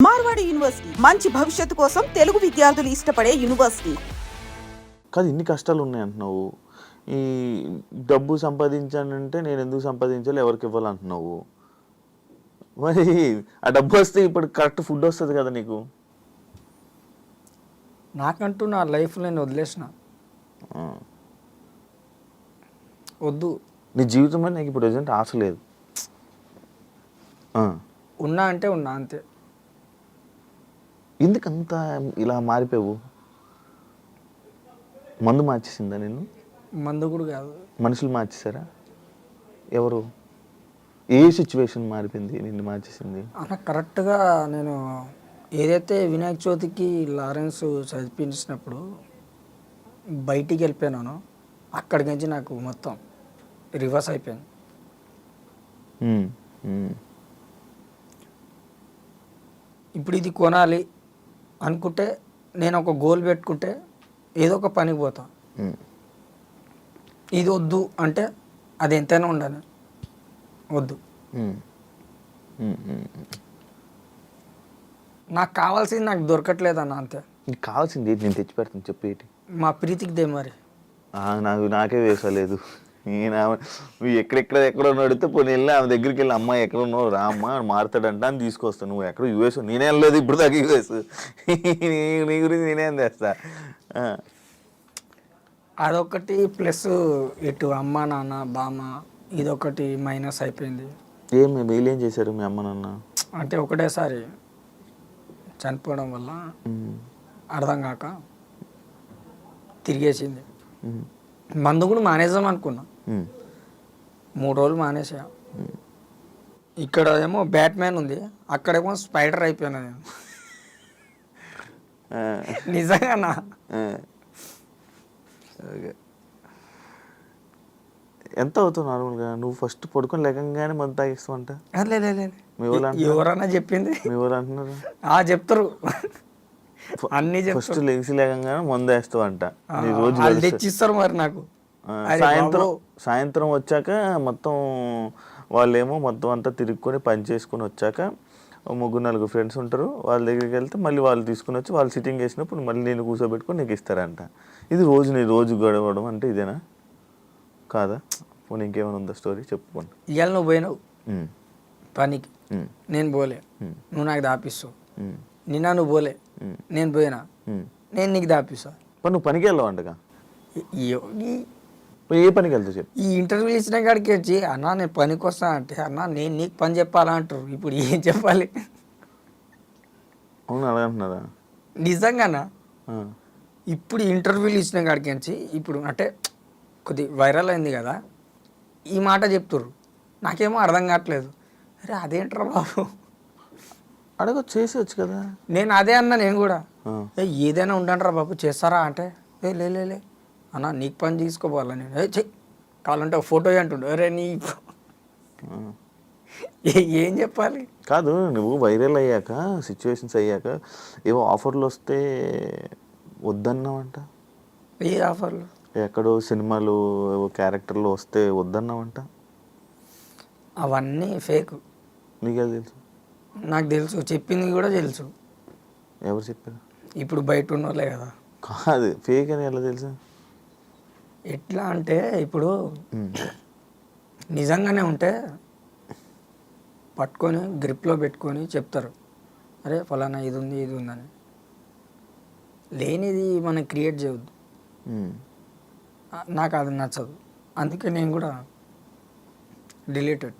Marwadi university మంచి భవిష్యత్తు కోసం తెలుగు విద్యార్థులు ఇష్టపడే యూనివర్సిటీ. కాదు ఇన్ని కష్టాలు ఉన్నాయి అంటున్నావు. ఈ డబ్బు సంపాదించానంటే నేను ఎందుకు సంపాదించాలి, ఎవరికి ఇవ్వాలంటున్నావు. మరి ఆ డబ్బు వస్తే ఇప్పుడు కరెక్ట్ ఫుడ్ వస్తుంది కదా నీకు. నాకంటూ నా లైఫ్ నేను వదిలేసిన వద్దు. నీ జీవితం మీద నాకు ఇప్పుడు ప్రజెంట్ ఆశ లేదు. ఉన్నా అంటే ఉన్నా అంతే. ఎందుకంత ఇలా మారిపోయావు? మందు మార్చేసిందా నేను? మందు కూడా కాదు, మనుషులు మార్చేశారా? ఎవరు? ఏ సిచ్యువేషన్ మారిపోయింది నిన్ను మార్చేసింది? అన్న కరెక్ట్గా నేను ఏదైతే వినాయక చవితికి లారెన్స్ చదివించినప్పుడు బయటికి వెళ్ళిపోయినానో అక్కడికి నుంచి నాకు మొత్తం రివర్స్ అయిపోయింది. ఇప్పుడు ఇది కొనాలి అనుకుంటే నేను ఒక గోల్ పెట్టుకుంటే ఏదో ఒక పనికి పోతా. ఇది వద్దు అంటే అది ఎంతైనా ఉండాలి, వద్దు. నాకు కావాల్సింది నాకు దొరకట్లేదన్న అంతే. నీకు కావాల్సింది ఏంటి? నేను తెచ్చి పెడతాను, చెప్పేటి. మా ప్రీతికి దే మరి నాకే వేసలేదు. నువ్వు ఎక్కడో నడితే పోనీ వెళ్ళి ఆమె దగ్గరికి వెళ్ళి అమ్మాయి ఎక్కడ ఉన్నావు రా అమ్మ మారుతాడంట అని తీసుకొస్తాను. నువ్వు ఎక్కడ యూఎస్, నేనే వెళ్ళలేదు ఇప్పుడు దాకా యూఎస్. నీ గురించి నేనేం చేస్తా. అదొకటి ప్లస్ ఇటు అమ్మ నాన్న బామ్మ ఇదొకటి మైనస్ అయిపోయింది. వీళ్ళేం చేశారు మీ అమ్మ నాన్న? అంటే ఒకటేసారి చనిపోవడం వల్ల అర్థం కాక తిరిగేసింది. మందు కూడా మానేద్దాం అనుకున్నా, 3 రోజులు మానేసా. ఇక్కడ ఏమో బ్యాట్మ్యాన్ ఉంది, అక్కడేమో స్పైడర్ అయిపోయినా నేను. నిజంగానా? ఎంత అవుతావు నార్మల్గా? నువ్వు ఫస్ట్ పడుకొని లేకంగానే మందు తాగిస్తావు అంట. ఎవరన్నా చెప్పింది? మీ ఊరు అంటున్నారు. చెప్తారు అన్ని. ఫస్ట్ లెగిసి లేకంగానే మందు వేస్తావు అంట. రోజు తెచ్చిస్తారు మరి నాకు. సాయంత్రం వచ్చాక మొత్తం వాళ్ళేమో మొత్తం అంతా తిరుక్కొని పని చేసుకొని వచ్చాక 3-4 ఫ్రెండ్స్ ఉంటారు, వాళ్ళ దగ్గరికి వెళ్తే మళ్ళీ వాళ్ళు తీసుకుని వచ్చి వాళ్ళు సిట్టింగ్ వేసినప్పుడు మళ్ళీ నేను కూర్చోబెట్టుకొని నీకు ఇస్తారంట. ఇది రోజు గడవడం అంటే ఇదేనా కాదా? పోనీ ఇంకేమైనా ఉందా స్టోరీ చెప్పుకోండి. ఇవాళ నువ్వు పోయినావు పనికి, నేను పోలే, నువ్వు నాకు దాపిస్తావు. నిన్న నువ్వు పోలే, నేను పోయినా, నేను నీకు దాపిస్తా. నువ్వు పనికి వెళ్ళావు అంటగా. ఏ పనికి వెళ్తావు చెప్పు. ఈ ఇంటర్వ్యూ ఇచ్చిన కాడికి వచ్చి అన్నా నేను పనికి వస్తా అంటే అన్నా నేను నీకు పని చెప్పాలా అంటారు. ఇప్పుడు ఏం చెప్పాలి? అవును అలాగంటున్నారా? నిజంగానా? ఇప్పుడు ఇంటర్వ్యూలు ఇచ్చిన కాడికి వచ్చి ఇప్పుడు అంటే కొద్ది వైరల్ అయింది కదా, ఈ మాట చెప్తుర్రు. నాకేమో అర్థం కావట్లేదు. అరే అదేంట్రా బాబు, అడగ చేసేవచ్చు కదా. నేను అదే అన్నా, నేను కూడా ఏదైనా ఉండండిరా బాబు చేస్తారా అంటే లే అన్న నీకు పని తీసుకోపోవాలా. నేను చెయ్యి కావాలంటే ఒక ఫోటో అంటుండే. అరే నీ ఏం చెప్పాలి? కాదు నువ్వు వైరల్ అయ్యాక సిచ్యువేషన్స్ అయ్యాక ఏవో ఆఫర్లు వస్తే వద్దన్నావంట. ఏ ఆఫర్లు? ఎక్కడో సినిమాలు క్యారెక్టర్లు వస్తే వద్దన్నావంట. అవన్నీ ఫేక్. నీకే తెలుసు? నాకు తెలుసు, చెప్పింది కూడా తెలుసు. ఎవరు చెప్పారు? ఇప్పుడు బయట ఉన్నోళ్ళే కదా. కాదు ఫేక్ అని ఎలా తెలుసు? ఎట్లా అంటే ఇప్పుడు నిజంగానే ఉంటే పట్టుకొని గ్రిప్లో పెట్టుకొని చెప్తారు, అరే ఫలానా ఇది ఉందని. లేనిది మనం క్రియేట్ చేయవద్దు. నాకు అది నచ్చదు, అందుకే నేను కూడా డిలీటెడ్.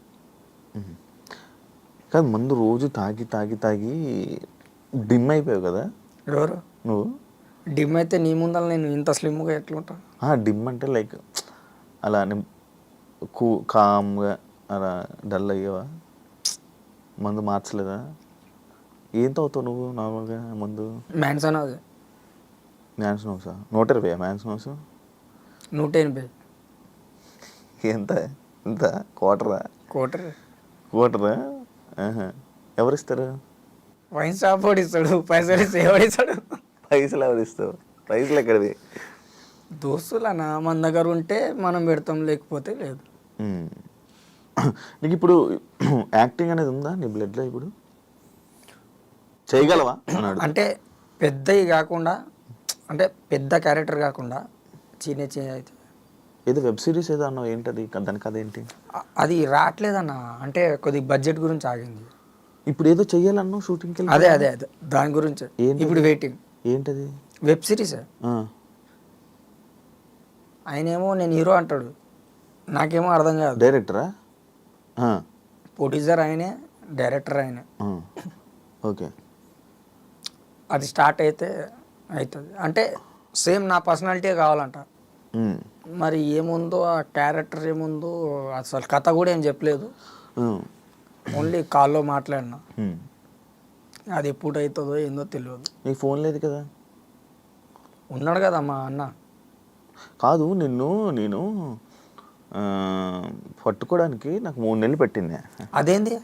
కాదు మందు రోజు తాగి డిమ్ అయిపోయావు కదా. ఎవరు నువ్వు? డిమ్ అయితే నీ ముందర నేను ఇంత స్లిమ్గా ఎట్లుంటా? డిమ్ అంటే లైక్ అలా కామ్గా అలా డల్ అయ్యావా? మందు మార్చలేదా? ఏం తాగుతావు నువ్వు నార్మల్గా మందు? మ్యాన్సన్. అది మ్యాన్సన్ హౌసా? 120 మ్యాన్సన్ హౌస్? 180. ఎంత ఎంత? క్వార్టరా? క్వార్టర్. ఎవరిస్తారు? వైన్ షాప్ వాడు ఇస్తాడు, పైసలు ఇస్తే ఎవడిస్తాడు? పైసలు ఎవరిస్తావు? పైసలు ఎక్కడిది? దోస్తులనా మన దగ్గర ఉంటే మనం పెడతాం, లేకపోతే లేదు. నీకు ఇప్పుడు యాక్టింగ్ అనేది ఉందా నీ బ్లడ్లో? ఇప్పుడు చేయగలవా అన్నాడు. అంటే పెద్దవి కాకుండా, అంటే పెద్ద క్యారెక్టర్ కాకుండా చిన్న చిన్న అయితే ఏదో వెబ్ సిరీస్ ఏదో అన్నావు, ఏంటది దాని కథ ఏంటి? అది రావట్లేదన్న, అంటే కొద్ది బడ్జెట్ గురించి ఆగింది. ఇప్పుడు ఏదో చెయ్యాలన్నావు షూటింగ్కి వెళ్ళి. అదే దాని గురించి ఏంటి? ఇప్పుడు వెయిటింగ్. ఏంటది? Web series. ఆయనేమో నేను హీరో అంటాడు, నాకేమో అర్థం కాదు. డైరెక్టరా? ప్రొడ్యూసర్ ఆయనే, డైరెక్టర్ ఆయనే. ఓకే. అది స్టార్ట్ అయితే అవుతుంది, అంటే సేమ్ నా పర్సనాలిటీ కావాలంట. మరి ఏముందో ఆ క్యారెక్టర్ ఏముందో అసలు కథ కూడా ఏం చెప్పలేదు, ఓన్లీ కాల్లో మాట్లాడినా. అది ఎప్పుడు అవుతుందో ఏందో తెలియదు. నీ ఫోన్ లేదు కదా? ఉన్నాడు కదా మా అన్న. కాదు, నేను పట్టుకోవడానికి నాకు 3 నెలలు పెట్టింది. అదేంది?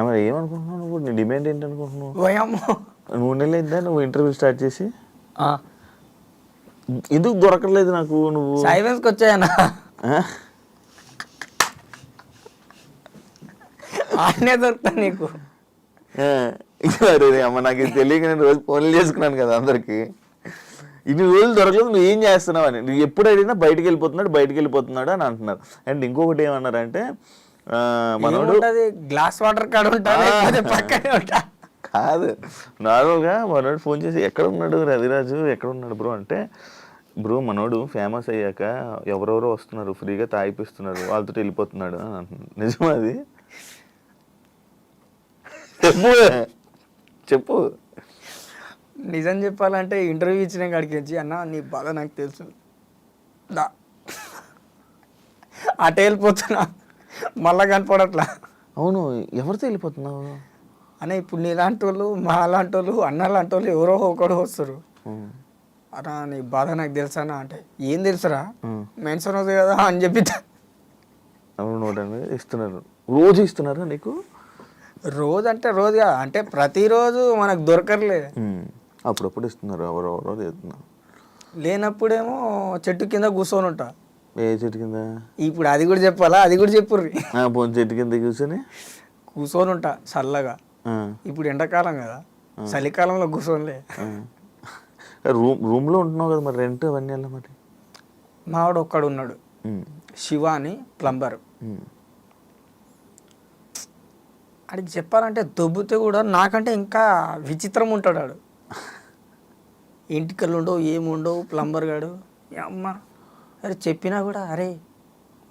మరి ఏమనుకుంటున్నావు నువ్వు? నీ డిమాండ్ ఏంటి అనుకుంటున్నావు? పోయాము 3 నెలలు అయిందా నువ్వు ఇంటర్వ్యూ స్టార్ట్ చేసి? ఎందుకు దొరకలేదు నాకు? నువ్వు సైలెన్స్కి వచ్చాయన్నా, ఆయనే దొరుకుతా నీకు. అమ్మ నాకు ఇది తెలియక నేను రోజు ఫోన్లు చేసుకున్నాను కదా అందరికి. ఇన్ని రోజులు దొరకలేదు, నువ్వు ఏం చేస్తున్నావు అని. నువ్వు ఎప్పుడు అడిగినా బయటికి వెళ్ళిపోతున్నాడు అని అంటున్నారు. అండ్ ఇంకొకటి ఏమన్నారంటే మనోడు గ్లాస్ వాటర్ కాడ ఉంటాడు పక్కనే ఉంటా. కాదు, నార్మల్గా మనోడు ఫోన్ చేసి ఎక్కడ ఉన్నాడు రవిరాజు, ఎక్కడ ఉన్నాడు బ్రో అంటే, బ్రో మనోడు ఫేమస్ అయ్యాక ఎవరెవరో వస్తున్నారు, ఫ్రీగా తాగిపిస్తున్నారు, వాళ్ళతో వెళ్ళిపోతున్నాడు అని అంటున్నాడు. నిజమా అది? చెప్పు. నిజం చెప్పాలంటే ఇంటర్వ్యూ ఇచ్చిన కాడికి వచ్చి, అన్న నీ బాధ నాకు తెలుసు, అటే వెళ్ళిపోతున్నా, మళ్ళా కనపడట్లా. అవును, ఎవరితో వెళ్ళిపోతున్నావు అన్న? ఇప్పుడు నీలాంటి వాళ్ళు, మా లాంటి వాళ్ళు, అన్న లాంటి వాళ్ళు ఎవరో ఒకడు వస్తారు. అన్నా నీ బాధ నాకు తెలుసా అంటే, ఏం తెలుసురా మెన్షన్ అవుతుంది కదా అని చెప్పి. అవును, ఇస్తున్నారు, రోజు ఇస్తున్నారా నీకు? రోజు అంటే రోజు కాదు, అంటే ప్రతిరోజు మనకు దొరకర్లే. అప్పుడప్పుడు ఇస్తున్నారు, ఎవరెవరో చేస్తున్నారు. లేనప్పుడేమో చెట్టు కింద కూర్చొని ఉంటా. ఏ చెట్టు కింద? ఇప్పుడు అది కూడా చెప్పాలా? అది కూడా చెప్పుర్రి. చెట్టు కింద కూర్చొని ఉంటా చల్లగా. ఇప్పుడు ఎండాకాలం కదా, చలికాలంలో కూర్చోనిలే. రూమ్లో ఉంటున్నావు కదా, మరి రెంట్ అవన్నీ ఎలా మరి? మావాడు ఒక్కడు ఉన్నాడు, శివ అని ప్లంబర్. అడిగి చెప్పాలంటే దొబ్బితే కూడా నాకంటే ఇంకా విచిత్రం ఉంటాడు ఆడు. ఇంటికలు ఉండవు, ఏముండవు, ప్లంబర్ గాడు. అమ్మ అరే చెప్పినా కూడా, అరే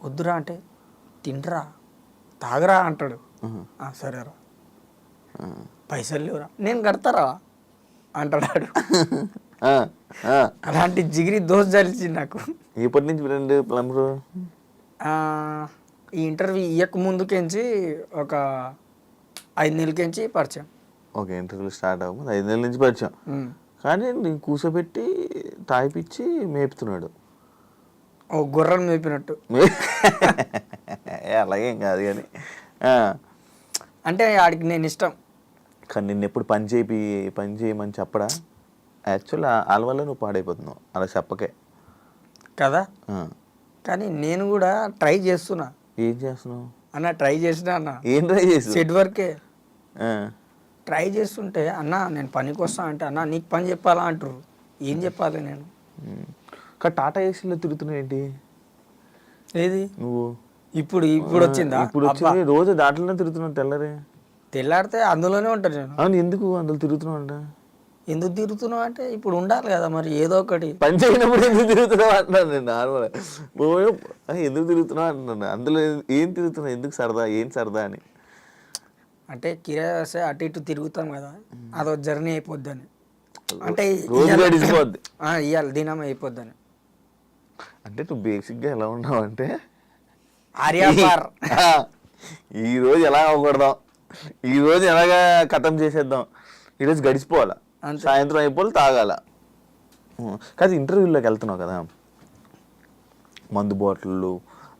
వద్దురా అంటే, తిండ్రా తాగరా అంటాడు. సరేరా, పైసలు లేవురా, నేను కడతారా అంటాడు. అలాంటి జిగిరి దోశ జరిచింది నాకు. ఎప్పటి నుంచి ఫ్రెండ్ ప్లంబరు? ఈ ఇంటర్వ్యూ ఇయ్యక ముందుకెంచి ఒక 5 నెలలకించి పరిచయం. ఓకే, ఇంటర్వ్యూ స్టార్ట్ అవ్వదు 5 నెలల నుంచి పరిచయం. కానీ నేను కూర్చోబెట్టి తాగిపిచ్చి మేపుతున్నాడు. ఓ గొర్రెలు మేపినట్టు. అలాగేం కాదు కానీ, అంటే ఆడికి నేను ఇష్టం. కానీ నిన్ను ఎప్పుడు పని చేయమని చెప్పడా? యాక్చువల్ వాళ్ళ వల్ల నువ్వు పాడైపోతున్నావు, అలా చెప్పకే కదా. కానీ నేను కూడా ట్రై చేస్తున్నా. ఏం చేస్తున్నావు అన్న? ట్రై చేసినా అన్న. ఏం ట్రై చేసి? సెట్ వర్కే ట్రై చేస్తుంటే, అన్న నేను పనికి వస్తా అంటే, అన్న నీకు పని చెప్పాలా అంటారు. ఏం చెప్పాలి నేను? టాటా ఏసీలో తిరుగుతున్నావు ఏంటి? ఏది నువ్వు? ఇప్పుడు వచ్చిందా? ఇప్పుడు వచ్చింది. రోజు దాంట్లోనే తిరుగుతున్నావు. తెల్లారితే అందులోనే ఉంటాను నేను. అవును, ఎందుకు అందులో తిరుగుతున్నావు అంట? ఎందుకు తిరుగుతున్నావు అంటే, ఇప్పుడు ఉండాలి కదా మరి ఏదో ఒకటి. పని చేయనప్పుడు ఎందుకు తిరుగుతున్నావు అంటున్నాను నేను. నార్మల్ ఎందుకు తిరుగుతున్నావు అంటున్నాను. అందులో ఏం తిరుగుతున్నావు? ఎందుకు సరదా? ఏం సరదా అని అంటే కిరాయి వస్తే అటు ఇటు తిరుగుతాం కదా, అదో జర్నీ అయిపోద్దని. అంటే ఇవాళ దినం అయిపోద్దని. అంటే నువ్వు బేసిక్గా ఎలా ఉన్నావు అంటే, ఆర్యాపార్ ఈరోజు ఎలా అవ్వకూడదాం, ఈరోజు ఎలాగా ఖతం చేసేద్దాం, ఈరోజు గడిచిపోవాలా, సాయంత్రం అయిపోవాలి, తాగాల. కాదు, ఇంటర్వ్యూలోకి వెళ్తున్నావు కదా, మందు బాటిళ్ళు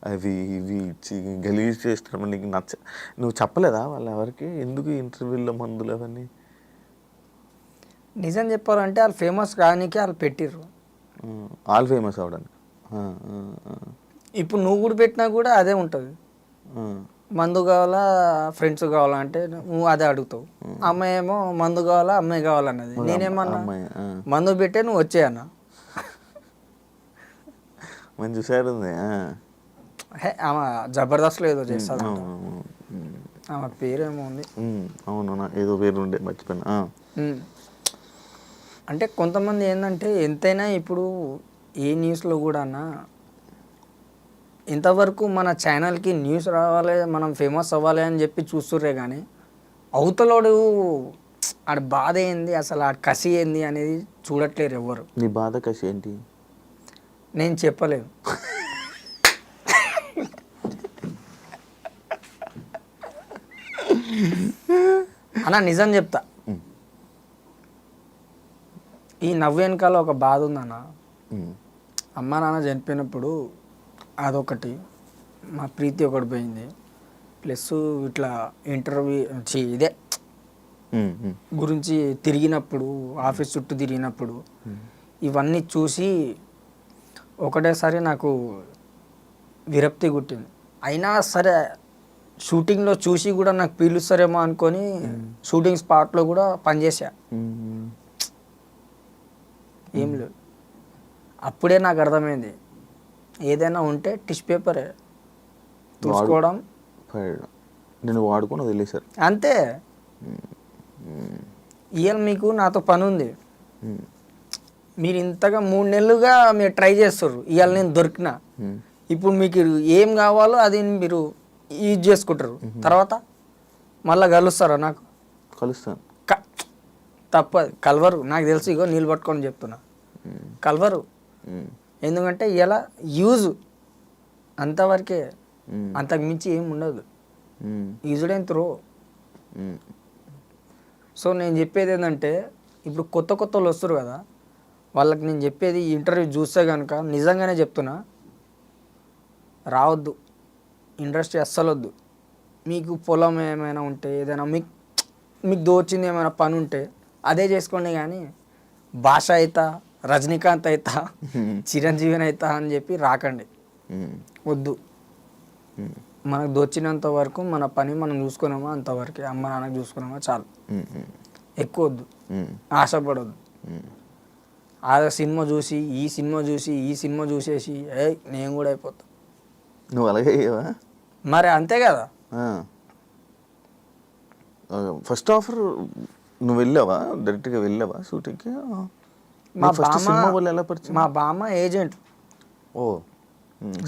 అవి ఇవి ఇచ్చి గలీజ్ చేస్తున్నావు. నీకు నువ్వు చెప్పలేదా వాళ్ళు ఎవరికి ఎందుకు ఇంటర్వ్యూలో మందులు అవన్నీ? నిజం చెప్పాలంటే వాళ్ళు ఫేమస్ కానీకి వాళ్ళు పెట్టిర్రు. వాళ్ళు ఫేమస్ అవడానికి. ఇప్పుడు నువ్వు కూడా పెట్టినా కూడా అదే ఉంటుంది. మందు కావాలా ఫ్రెండ్స్ కావాలా అంటే నువ్వు అదే అడుగుతావు. అమ్మాయి ఏమో మందు కావాలా అమ్మాయి కావాలన్నది. నేనేమన్నా అమ్మాయి, మందు పెట్టే నువ్వు వచ్చేయన్న. మంచి హుషారు ఉంది. ఆమె జబర్దస్త్లో ఏదో చేస్తుంది. ఆమె పేరేమో ఉంది. అవును, ఏదో పేరు ఉండే మర్చిపోయినా. అంటే కొంతమంది ఏంటంటే ఎంతైనా ఇప్పుడు ఏ న్యూస్లో కూడా ఇంతవరకు మన ఛానల్కి న్యూస్ రావాలి, మనం ఫేమస్ అవ్వాలి అని చెప్పి చూస్తుర్రే కానీ అవతలోడు ఆడ బాధ ఏంది, అసలు ఆడ కసి ఏంది అనేది చూడట్లేరు ఎవ్వరు. నీ బాధ కసి ఏంటి? నేను చెప్పలేను. అన్న నిజం చెప్తా, ఈ నవ్వు వెనకాల ఒక బాధ ఉందన్న. అమ్మ నాన్న చనిపోయినప్పుడు అదొకటి, మా ప్రీతి ఒకటి పోయింది, ప్లస్ ఇట్లా ఇంటర్వ్యూ ఇదే గురించి తిరిగినప్పుడు, ఆఫీస్ చుట్టూ తిరిగినప్పుడు ఇవన్నీ చూసి ఒకటేసారి నాకు విరక్తి గుట్టింది. అయినా సరే షూటింగ్లో చూసి కూడా నాకు పీలుస్తారేమో అనుకొని షూటింగ్ స్పాట్లో కూడా పనిచేసా. ఏం లేదు, అప్పుడే నాకు అర్థమైంది ఏదైనా ఉంటే టిష్యూ పేపరే చూసుకోవడం, నేను వాడుకొని వదిలేశారు అంతే. ఇవాళ మీకు నాతో పని ఉంది, మీరు ఇంతగా 3 నెలలుగా మీరు ట్రై చేస్తారు, ఇవాళ నేను దొరికిన. ఇప్పుడు మీకు ఏం కావాలో అది మీరు యూజ్ చేసుకుంటారు, తర్వాత మళ్ళీ కలుస్తారా? నాకు కలుస్తాను, తప్పదు, కలవరు. నాకు తెలుసు, ఇగో నీళ్ళు పట్టుకొని చెప్తున్నా, కలవరు. ఎందుకంటే ఇలా యూజ్ అంతవరకే, అంతకు మించి ఏం ఉండదు. Used and throw. సో నేను చెప్పేది ఏంటంటే ఇప్పుడు కొత్త వాళ్ళు వస్తారు కదా, వాళ్ళకి నేను చెప్పేది ఈ ఇంటర్వ్యూ చూస్తే కనుక నిజంగానే చెప్తున్నా, రావద్దు ఇండస్ట్రీ, అస్సలు వద్దు. మీకు పొలం ఏమైనా ఉంటే, ఏదైనా మీకు దోచింది ఏమైనా పని ఉంటే అదే చేసుకోండి. కానీ భాష అవుతా, రజనీకాంత్ అవుతా, చిరంజీవిని అవుతా అని చెప్పి రాకండి, వద్దు. మనకు దోచినంత వరకు మన పని మనం చూసుకున్నామా అంతవరకే, అమ్మ నాన్నకు చూసుకున్నామా చాలు, ఎక్కువ వద్దు, ఆశపడొద్దు. ఆ సినిమా చూసి ఈ సినిమా చూసి ఈ సినిమా చూసేసి నేను కూడా అయిపోతా. నువ్వు అలాగే మరి అంతే కదా. ఫస్ట్ ఆఫర్ నువ్వు వెళ్ళావా, డైరెక్ట్గా వెళ్ళావా షూటింగ్కి? మా బామ్మ ఏజెంట్,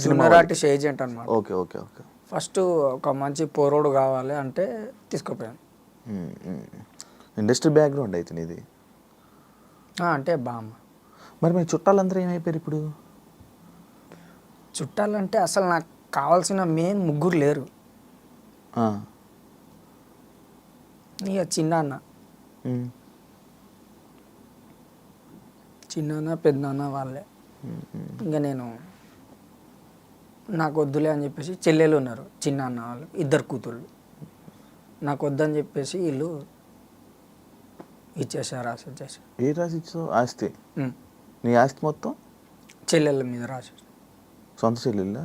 సినిమా ఆర్టిస్ట్ ఏజెంట్ అనమాట. Okay okay okay. ఫస్ట్ ఒక మంచి పోరోడు కావాలి అంటే తీసుకుపోయాను. ఇండస్ట్రీ బ్యాక్గ్రౌండ్ అయితే నీది? అంటే బామ్మ. మరి మీ చుట్టాలందరూ ఏమైపోయారు ఇప్పుడు? చుట్టాలంటే అసలు నాకు కావాల్సిన మెయిన్ 3 లేరు. ఇక చిన్నాన్న పెద్దనాన్న వాళ్ళే. ఇంకా నేను నాకు వద్దులే అని చెప్పేసి, చెల్లెలు ఉన్నారు చిన్నాన్న వాళ్ళు, 2 కూతుళ్ళు. నాకు వద్దని చెప్పేసి వీళ్ళు ఇచ్చేసారు, రాసి ఇచ్చేసారు. ఏ రాసి ఇచ్చావు? ఆస్తి? నీ ఆస్తి మొత్తం చెల్లెళ్ళ మీద రాసి. సొంత చెల్లెళ్ళ?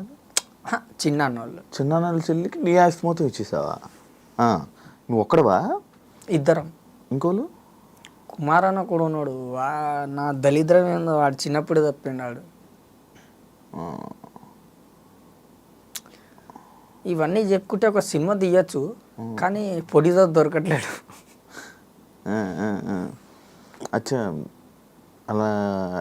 చిన్నాన్న వాళ్ళు. చిన్నాన్న చెల్లికి నీ ఆస్తి మొత్తం ఇచ్చేసావా? నువ్వు ఒక్కడవా? 2. ఇంకోళ్ళు కుమారన్న కూడా ఉన్నాడు. నా దళిద్రం ఏందో, వాడు చిన్నప్పుడు తప్పిండాడు. ఇవన్నీ చెప్పుకుంటే ఒక సినిమా తీయచ్చు, కానీ పొడితో దొరకట్లేడు. అచ్చా, అలా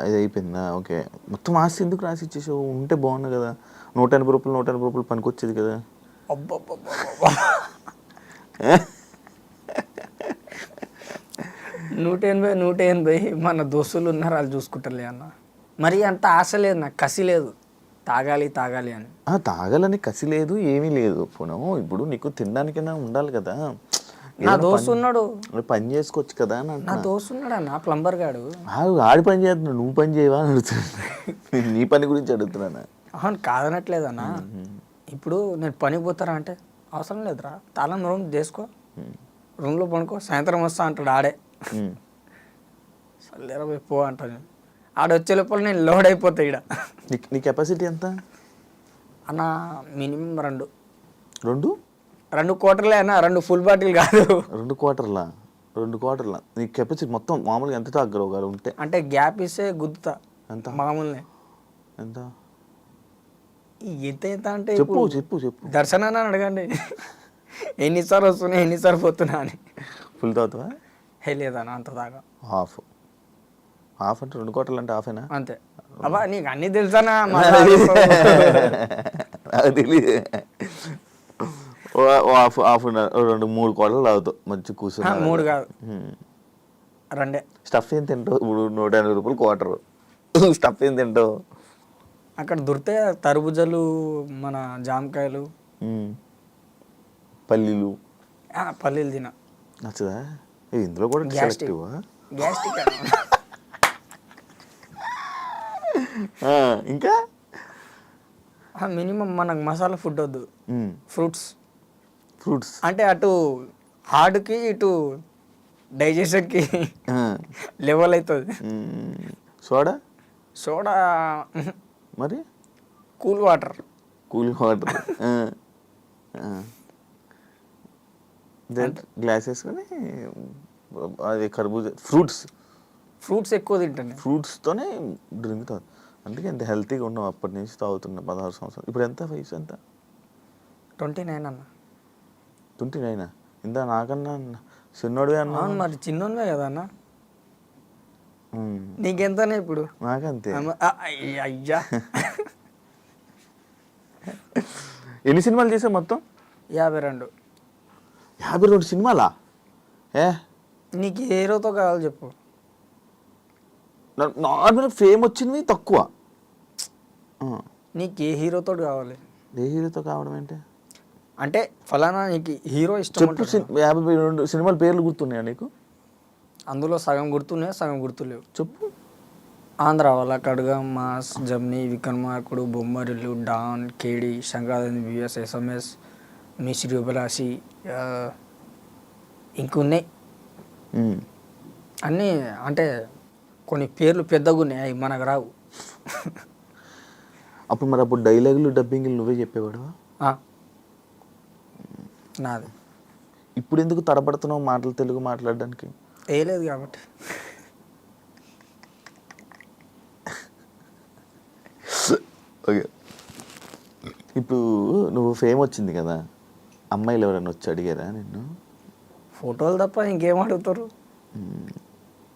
ఇది అయిపోయిందా? ఓకే. మొత్తం ఆస్తి ఎందుకు రాసి ఇచ్చేసావు? ఉంటే బాగుంది కదా, 180 రూపాయలు 180 రూపాయలు పనికొచ్చేది కదా. అబ్బబ్బబ్బా, 180 మన దోస్తులు ఉన్నారు, వాళ్ళు చూసుకుంటారులే అన్న. మరి అంత ఆశ లేదు నాకు, కసి లేదు, తాగాలి అని. తాగాలని కసి లేదు, ఏమీ లేదు. ఇప్పుడు నీకు తినడానికైనా ఉండాలి కదా. నా దోస్తు ఉన్నాడు, పని చేసుకోవచ్చు కదా. నా దోస్తు ఉన్నాడు అన్న, ప్లంబర్ గాడు. ఆడి పని చేస్తున్నాడు, నువ్వు పని చేయవా అని అడుగుతున్నా. నీ పని గురించి అడుగుతున్నానా? అవును, కాదనట్లేదన్నా. ఇప్పుడు నేను పనికి పోతారా అంటే అవసరం లేదురా, తాళం రూమ్ చేసుకో, రూమ్లో పనుకో, సాయంత్రం వస్తా అంటాడు ఆడే. సర్లేరా పోయి పో అంటాను. ఆడొచ్చే లోపల నేను లోడ్ అయిపోతా. ఇక్కడ నీ కెపాసిటీ ఎంత అన్న? మినిమం 2. 2 క్వార్టర్లే అన్న, 2 ఫుల్ బాటిల్ కాదు. 2 క్వార్టర్ల నీ కెపాసిటీ మొత్తం మామూలుగా ఎంత తాగలవు ఉంటే? అంటే గ్యాప్ ఇస్తే గుద్దుతా ఎంత మామూలునే. ఎంత ఎంత ఎంత అంటే చెప్పు ఇప్పుడు చెప్పు చెప్పు దర్శనాన్ని అడగండి ఎన్నిసార్లు వస్తున్నా ఎన్నిసార్లు పోతున్నా అని. ఫుల్ తాగుతావా? లేదన్న అంత దాకా. హాఫ్ అంటే 2 క్వార్టర్లు అంటే హాఫేనా? అంతే. అబ్బా నీకు అన్నీ తెలుసానా? నాకు తెలియదు. హాఫ్ 2-3 క్వార్టర్లు తాగుతావు మంచి కూర్చొని. 3 కాదు 2. స్టఫ్ ఏం తింటావు ఇప్పుడు? 180 రూపాయలు క్వార్టర్. స్టఫ్ ఏం తింటావు అక్కడ దొరికితే? తరబుజలు, మన జామకాయలు, పల్లీలు. పల్లీలు తిన. నచ్చదా? ఇందులో కూడా గ్యాస్ట్రిక్. ఇంకా మినిమం మనకు మసాలా ఫుడ్ వద్దు. ఫ్రూట్స్ అంటే అటు హార్ట్కి ఇటు డైజెషన్కి లెవెల్ అవుతుంది. సోడా మరి కూల్ వాటర్. గ్లాస్ వేసుకొని అది కర్బూజా ఫ్రూట్స్ ఎక్కువ తింటాను. ఫ్రూట్స్తోనే డ్రింక్ తాగు. అందుకే ఎంత హెల్తీగా ఉన్నావు. అప్పటి నుంచి తాగుతున్నా 16 సంవత్సరాలు. ఇప్పుడు ఎంత వయసు? ఎంత? 29 అన్న. 29? ఇందా నాకన్నా చిన్నోడివే అన్నా. మరి చిన్నోడివే కదా అన్న. నీకెంతనే ఇప్పుడు? నాకంతే. అయ్యా ఎన్ని సినిమాలు చేసావు మొత్తం? 52. 52 సినిమాలా? నీకు ఏ హీరోతో కావాలి చెప్పు. నార్మల్ ఫేమ్ వచ్చింది తక్కువ. నీకు ఏ హీరోతో కావాలి? ఏ హీరోతో కావడం ఏంటి అంటే ఫలానా నీకు హీరో ఇష్టం. చెప్పు. 52 సినిమాల పేర్లు గుర్తున్నాయా నీకు? అందులో సగం గుర్తున్నాయి, సగం గుర్తులేవు. చెప్పు. ఆంధ్ర వాళ్ళ ఖడ్గం, మాస్, జమ్ని, Vikramarkudu, Bommarillu, Don, Kedi, Sankranthi, BS, SMS, మిశ్రీ అభిలాషి, ఇంకున్నాయి అన్నీ. అంటే కొన్ని పేర్లు పెద్దగా ఉన్నాయి, అవి మనకు రావు. అప్పుడు మరి అప్పుడు డైలాగులు డబ్బింగ్లు నువ్వే చెప్పేవాడు? నాది. ఇప్పుడు ఎందుకు తడబడుతున్నావు మాటలు తెలుగు మాట్లాడడానికి? వేయలేదు కాబట్టి. ఓకే. ఇప్పుడు నువ్వు ఫేమ్ వచ్చింది కదా, అమ్మాయిలు ఎవరైనా వచ్చి అడిగారా నిన్ను? ఫోటోలు తప్ప ఇంకేం అడుగుతారు?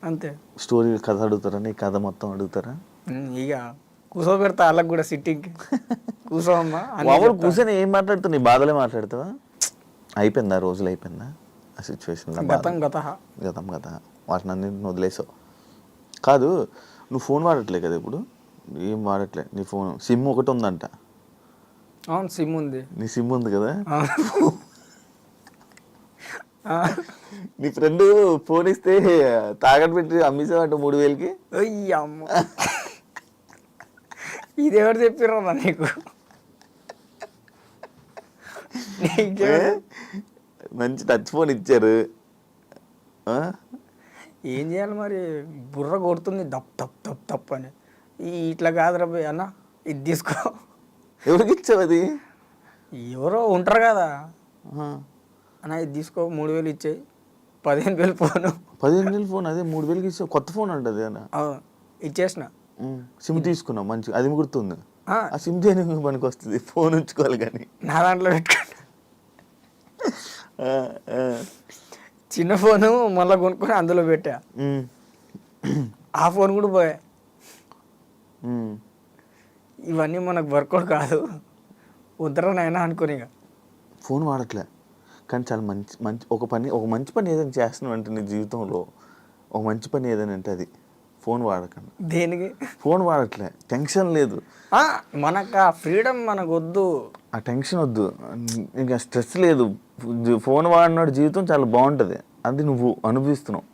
అంతే. స్టోరీ కథ అడుగుతారా? నీ కథ మొత్తం అడుగుతారా? ఇక కూర్చోబెడతా వాళ్ళకి కూడా సిట్టింగ్కి. కూర్చోమ్మా మామూలు కూర్చొని ఏం మాట్లాడుతావు? నీ బాధలే మాట్లాడతావా? అయిపోయిందా? రోజులు అయిపోయిందా ఆ సిచ్యువేషన్? గతం వాటిని అన్నింటిని వదిలేసావు. కాదు, నువ్వు ఫోన్ వాడట్లే కదా ఇప్పుడు? ఏం వాడట్లే. నీ ఫోన్ సిమ్ ఒకటి ఉందంట. అవును, సిమ్ ఉంది. నీ సిమ్ ఉంది కదా? నీ ఫ్రెండ్ ఫోన్ ఇస్తే తాకట్టు పెట్టి అమ్మేసావంట 3000కి. అమ్మ, ఇది ఎవరు చెప్పిర్రా నీకు? మంచి టచ్ ఫోన్ ఇచ్చారు. ఏం చేయాలి మరి? బుర్ర కొడుతుంది దప్ తప్ తప్ తప్ అని. ఇట్లా కాదురా పోయి అన్న, ఇది తీసుకో. ఎవరికి ఇచ్చావు అది? ఎవరో ఉంటారు కదా అన్న, ఇది తీసుకో, 3000 ఇచ్చాయి, 15,000 ఫోను. 15,000 ఫోన్? అదే 3000కి ఇచ్చావు. కొత్త ఫోన్ అంటది అన్న. ఇచ్చేసిన. సిమ్ తీసుకున్నావు మంచిగా, అది గుర్తుంది. ఆ సిమ్ దేనికి పనికి వస్తుంది? ఫోన్ ఉంచుకోవాలి కానీ. నా దాంట్లో పెట్టుకోండి. చిన్న ఫోను మళ్ళీ కొనుక్కొని అందులో పెట్టా. ఆ ఫోన్ కూడా పోయా. ఇవన్నీ మనకు వర్కౌట్ కాదు, వద్దరనైనా అనుకుని ఫోన్ వాడట్లే. కానీ చాలా ఒక మంచి పని ఏదైనా చేస్తున్నావు అంటే నీ జీవితంలో ఒక మంచి పని ఏదైనా అంటే అది ఫోన్ వాడకండి. దేనికి? ఫోన్ వాడట్లే, టెన్షన్ లేదు మనకు. ఆ ఫ్రీడమ్ మనకు వద్దు, ఆ టెన్షన్ వద్దు, ఇంకా స్ట్రెస్ లేదు. ఫోన్ వాడినాడు జీవితం చాలా బాగుంటుంది, అది నువ్వు అనుభవిస్తున్నావు.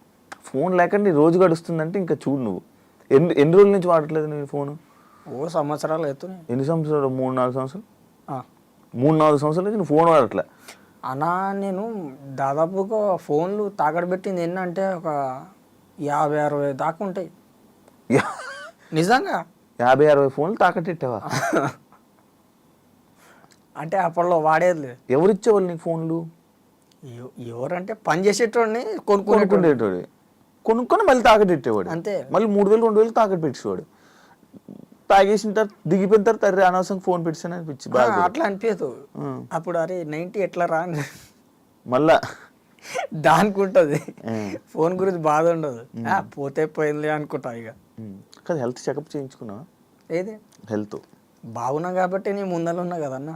ఫోన్ లేకుండా నీ రోజు గడుస్తుందంటే ఇంకా చూడు నువ్వు. ఎన్ని రోజుల నుంచి వాడట్లేదు నేను ఫోను? సంవత్సరాలు అవుతున్నాయి. ఎన్ని సంవత్సరాలు? 3-4 సంవత్సరాలు. 3-4 సంవత్సరాల నుంచి నువ్వు ఫోన్ వాడట్లే అన్నా. నేను దాదాపుగా ఫోన్లు తాకట్టు పెట్టింది ఏంటంటే ఒక 50-60 దాకా ఉంటాయి. నిజంగా 50-60 ఫోన్లు తాకట్టెట్టావా? అంటే అప్పట్లో వాడేది లేదు. ఎవరు ఇచ్చేవాళ్ళు నీకు ఫోన్లు? ఎవరంటే పని చేసేటోడిని కొనుక్కొని కొనుక్కుండేటోడు, కొనుక్కొని మళ్ళీ తాకట్టు పెట్టేవాడు. అంతే. మళ్ళీ 3,000 2,000 తాకట్టు పెట్టేవాడు. తాగేసిన తర్వాత దిగిపోయిన తర్వాత అరే అనవసరం ఫోన్ పెట్టాను అనిపించి బాగా అట్లా అనిపించదు. అప్పుడు అరే 90 ఎట్లా రా అని మళ్ళా దానికి ఉంటుంది. ఫోన్ గురించి బాధ ఉండదు. పోతే పోయింది అనుకుంటా ఇక. కదా హెల్త్ చెకప్ చేయించుకున్నావా? ఏది హెల్త్ బాగున్నా కాబట్టి నీ ముందర ఉన్నా కదన్నా.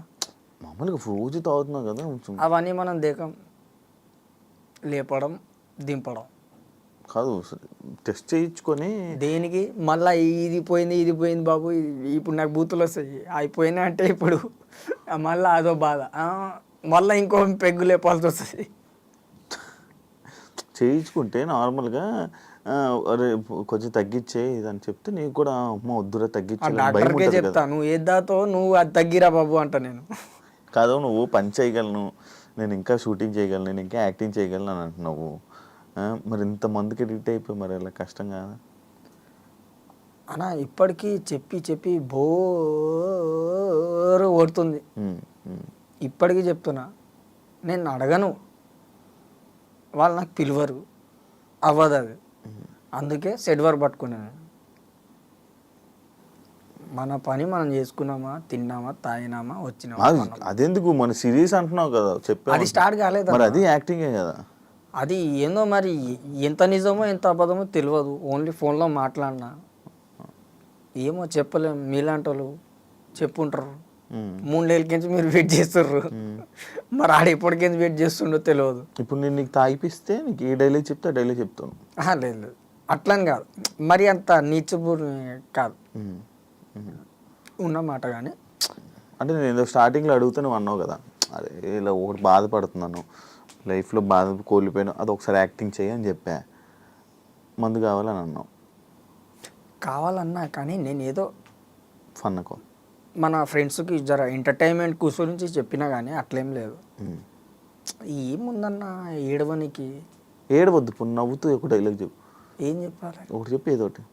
మామూలుగా రోజు తాగుతున్నావు కదా. అవన్నీ మనం దేకం, లేపడం దింపడం కాదు, టెస్ట్ చేయించుకొని దేనికి మళ్ళీ ఇది పోయింది బాబు, ఇప్పుడు నాకు బూతులు వస్తాయి అయిపోయినా అంటే ఇప్పుడు మళ్ళీ అదో బాధ, మళ్ళీ ఇంకో పెగ్గు లేపాల్సి వస్తుంది. చేయించుకుంటే నార్మల్గా అరే కొంచెం తగ్గించే ఇదని చెప్తే నీకు కూడా అమ్మ వద్దురా తగ్గించే డాక్టర్కే చెప్తా, నువ్వు ఏదాతో నువ్వు అది తగ్గిరా బాబు అంట నేను. కాదు నువ్వు పని చేయగలను, నేను ఇంకా షూటింగ్ చేయగలను, నేను ఇంకా యాక్టింగ్ చేయగలను అని అంటున్నావు. మరి ఇంతమందికి ఎడిక్ట్ అయిపోయి మరి అలా కష్టం కాదా అన్నా? ఇప్పటికీ చెప్పి బోరు కొడుతుంది. ఇప్పటికీ చెప్తున్నా, నేను అడగను, వాళ్ళు నాకు పిలువరు, అవ్వదు అది. అందుకే సెట్ వర్క్ పట్టుకున్నాను. మన పని మనం చేసుకున్నామా, తిన్నామా, తాగినామా, వచ్చినామా. అదెందుకు మన సిరీస్ అంటున్నావు కదా, చెప్పా. అది స్టార్ట్ కాలేదు, మరి అది యాక్టింగే కదా. అది ఏందో మరి ఎంత నిజమో ఎంత అబద్ధమో తెలియదు. ఓన్లీ ఫోన్లో మాట్లాడినా ఏమో చెప్పలేము. మీలాంటి వాళ్ళు చెప్పుంటారు, 3 నెలలకించి మీరు వెయిట్ చేస్తుర్రు, మరి ఆడ ఎప్పటికించి వెయిట్ చేస్తుండో తెలియదు. ఇప్పుడు నేను నీకు తాగిపిస్తే నీకు ఏ డైలాగ్ చెప్తే ఆ డైలాగ్ చెప్తాను. లేదు అట్లని కాదు, మరి అంత నీచబూరి కాదు, ఉన్నమాట. కానీ అంటే నేను ఏదో స్టార్టింగ్లో అడుగుతూ నువ్వు అన్నావు కదా, అరే ఇలా ఒకటి బాధపడుతున్నాను, లైఫ్లో బాధ కోల్పోయాను, అది ఒకసారి యాక్టింగ్ చేయి అని చెప్పా. మందు కావాలని అన్నావు. కావాలన్నా కానీ నేను ఏదో ఫన్నకో మన ఫ్రెండ్స్కి జర ఎంటర్టైన్మెంట్ గురించి చెప్పినా కానీ అట్లేం లేదు. ఏముందన్న ఏడవనికి? ఏడవద్దు, ఇప్పుడు నవ్వుతూ ఒక డైలాగ్ చెప్పు. ఏం చెప్పాలి? ఒకటి చెప్పు, ఏదో ఒకటి.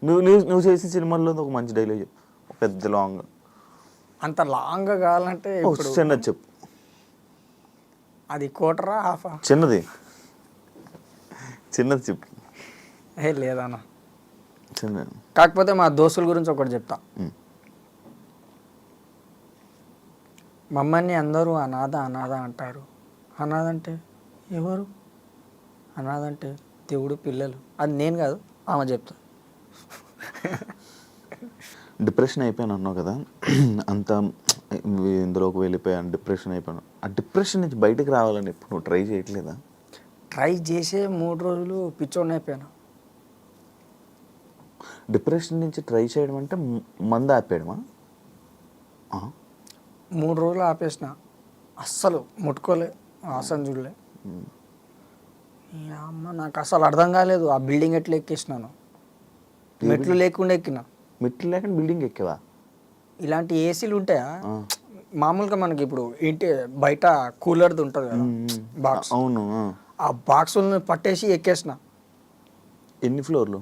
నువ్వు చేసిన సినిమాల్లో ఒక మంచి డైలాగ్ చెప్పు, పెద్ద లాంగ్. అంత లాంగ్ కావాలంటే చిన్నది చెప్పు. అది కోటరా హాఫా? చిన్నది చెప్పు. లేదన్నా చిన్నది. కాకపోతే మా దోస్తుల గురించి ఒకటి చెప్తా. మమ్మల్ని అందరూ అనాథ అంటారు. అనాథ అంటే ఎవరు? అనాథ అంటే దేవుడు పిల్లలు. అది నేను కాదు, ఆమె చెప్తా. డిప్రెషన్ అయిపోయాను అన్నావు కదా, అంత ఇందులోకి వెళ్ళిపోయాను, డిప్రెషన్ అయిపోయాను. ఆ డిప్రెషన్ నుంచి బయటకు రావాలని ఎప్పుడు నువ్వు ట్రై చేయట్లేదా? ట్రై చేసే 3 రోజులు పిచ్చోడిని అయిపోయాను. డిప్రెషన్ నుంచి ట్రై చేయడం అంటే మందు ఆపేయడమా? 3 రోజులు ఆపేసిన, అస్సలు ముట్టుకోలే, ఆసన చూడలే. అమ్మ నాకు అసలు అర్థం కాలేదు, ఆ బిల్డింగ్ ఎట్లా ఎక్కేసినాను. మెట్లు లేకుండా ఎక్కినా. మెట్లు లేకుండా బిల్డింగ్ ఎక్కేవా? ఇలాంటి ఏసీలు ఉంటాయా? మామూలుగా మనకి ఇప్పుడు ఇంటి బయట కూలర్ది ఉంటుంది కదా బాక్స్, అవును. ఆ బాక్సులను పట్టేసి ఎక్కేసిన. ఎన్ని ఫ్లోర్లు?